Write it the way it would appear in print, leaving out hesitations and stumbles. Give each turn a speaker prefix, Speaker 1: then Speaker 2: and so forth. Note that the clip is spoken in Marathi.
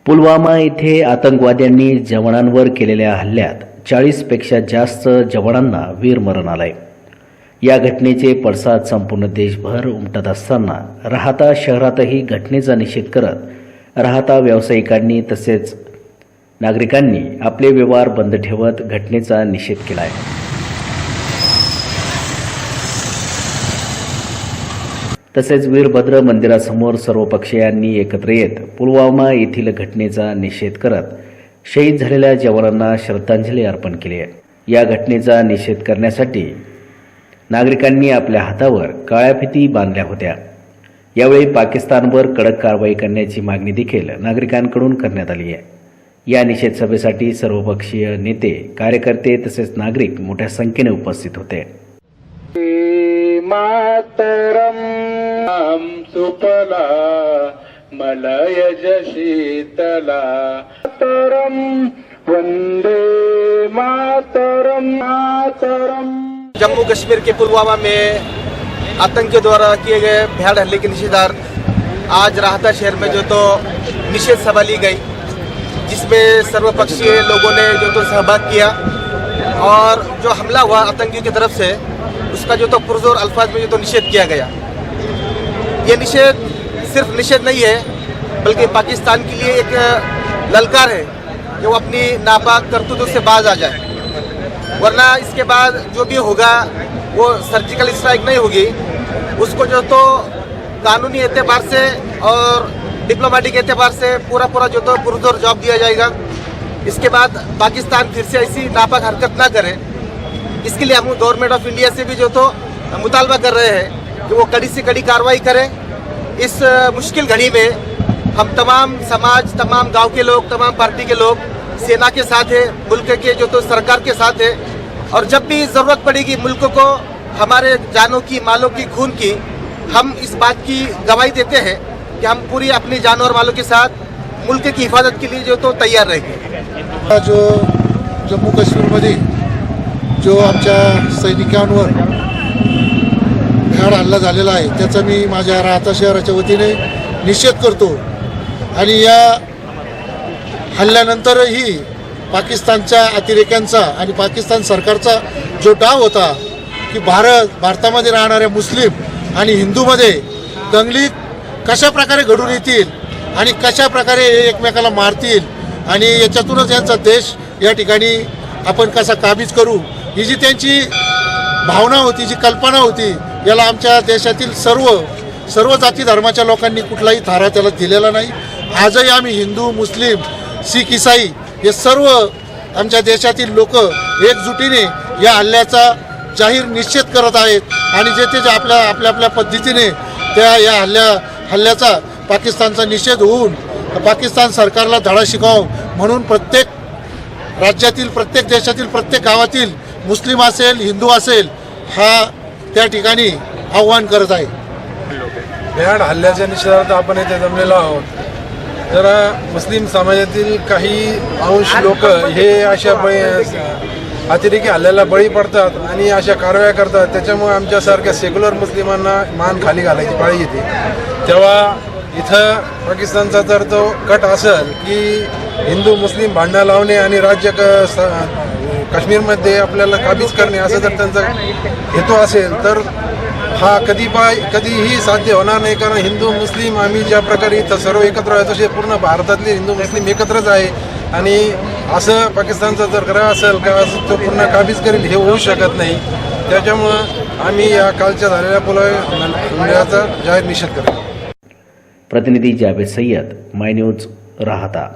Speaker 1: पुलवामा येथे आतंकवाद्यांनी जवानांवर केलेल्या हल्ल्यात 40पेक्षा जास्त जवानांना वीरमरण आलंय। या घटनेचे पडसाद संपूर्ण देशभर उमटत असताना राहाता शहरातही घटनेचा निषेध करत राहाता व्यावसायिकांनी तसेच नागरिकांनी आपले व्यवहार बंद ठेवत घटनेचा निषेध केला आहे। तसेच वीरभद्र मंदिरासमोर सर्वपक्षीयांनी एकत्र येत पुलवामा येथील घटनेचा निषेध करत शहीद झालेल्या जवानांना श्रद्धांजली अर्पण केली आहे। या घटनेचा निषेध करण्यासाठी नागरिकांनी आपल्या हातावर काळ्या फिती बांधल्या होत्या। यावेळी पाकिस्तानवर कडक कारवाई करण्याची मागणी देखील नागरिकांकडून करण्यात आली आहे। या निषेध सभेसाठी सर्वपक्षीय नेते, कार्यकर्ते तसेच नागरिक मोठ्या संख्येने उपस्थित होते।
Speaker 2: मातरम सुफला मलयज शीतला मातरम वंदे मातरम मातरम।
Speaker 3: जम्मू कश्मीर के पुलवामा में आतंकियों द्वारा किए गए भीड़ हमले के निषेधार्थ आज राहता शहर में जो तो निषेध सभा ली गई, जिसमें सर्वपक्षीय लोगों ने जो तो सहभाग किया और जो हमला हुआ आतंकियों की तरफ से उसका जो तो पुरजोर अल्फाज में जो तो निषेध किया गया। ये निषेध सिर्फ निषेध नहीं है बल्कि पाकिस्तान के लिए एक ललकार है कि वो अपनी नापाक करतूतों से बाज आ जाए, वरना इसके बाद जो भी होगा वो सर्जिकल स्ट्राइक नहीं होगी, उसको जो तो कानूनी एतबार से और डिप्लोमेटिक एतबार से पूरा जो तो पुरजोर जवाब दिया जाएगा। इसके बाद पाकिस्तान फिर से ऐसी नापाक हरकत ना करे, इसके लिए हम गवर्नमेंट ऑफ इंडिया से भी जो तो मुतालबा कर रहे हैं कि वो कड़ी से कड़ी कार्रवाई करें। इस मुश्किल घड़ी में हम तमाम समाज, तमाम गांव के लोग, तमाम पार्टी के लोग सेना के साथ है, मुल्क के जो तो सरकार के साथ है, और जब भी ज़रूरत पड़ेगी मुल्क को हमारे जानों की, मालों की, खून की, हम इस बात की गवाही देते हैं कि हम पूरी अपनी जानों और मालों के साथ मुल्क की हिफाजत के लिए जो तो तैयार रहेंगे।
Speaker 4: जो जम्मू काश्मीरमध्ये जो आमच्या सैनिकांवर भ्याड हल्ला झालेला आहे त्याचा मी माझ्या राहता शहराच्या वतीने निषेध करतो। आणि या हल्ल्यानंतरही पाकिस्तानच्या अतिरेक्यांचा आणि पाकिस्तान सरकारचा जो डाव होता की भारतामध्ये राहणाऱ्या मुस्लिम आणि हिंदूमध्ये दंगली कशा प्रकारे घडून येतील आणि कशा प्रकारे एकमेकाला मारतील आणि याच्यातूनच यांचा देश या ठिकाणी आपण कसा काबीज करू, ही जी त्यांची भावना होती, जी कल्पना होती, याला आमच्या देशातील सर्व जाती धर्माच्या लोकांनी कुठलाही थारा त्याला दिलेला नाही। आजही आम्ही हिंदू, मुस्लिम, शीख, ईसाई हे सर्व आमच्या देशातील लोक एकजुटीने या हल्ल्याचा जाहीर निषेध करत आहेत आणि जे आपल्या पद्धतीने त्या या हल्ल्याचा पाकिस्तानचा निषेध होऊन पाकिस्तान सरकारला धडा शिकावं म्हणून प्रत्येक राज्यातील, प्रत्येक देशातील, प्रत्येक गावातील मुस्लिम असेल, हिंदू असेल, हा त्या ठिकाणी आव्हान करत आहे।
Speaker 5: भ्याड हल्ल्याच्या निषेधार्थ आपण इथे जमलेलो आहोत। तर मुस्लिम समाजातील काही अंश लोक हे अशा अतिरेकी हल्ल्याला बळी पडतात आणि अशा कारवाया करतात, त्याच्यामुळे आमच्यासारख्या सेक्युलर मुस्लिमांना मान खाली घालायची पाळी येते। तेव्हा इथं पाकिस्तानचा तर तो कट असेल की हिंदू मुस्लिम भांडणं लावणे आणि राज्य काश्मीरमध्ये आपल्याला काबीज करणे असं जर त्यांचा हेतू असेल तर हा कधीही साध्य होणार नाही, कारण हिंदू मुस्लिम आम्ही ज्या प्रकारे इथं सर्व एकत्र आहे तसे पूर्ण भारतातले हिंदू मुस्लिम एकत्रच आहे आणि असं पाकिस्तानचा जर ग्रह असेल का तो पूर्ण काबीज करेल हे होऊ शकत नाही। त्याच्यामुळं आम्ही या कालच्या झालेल्या पुलवाम्याचा जाहीर निषेध करतो।
Speaker 1: प्रतिनिधी जावेद सय्यद, माय न्यूज, राहाता।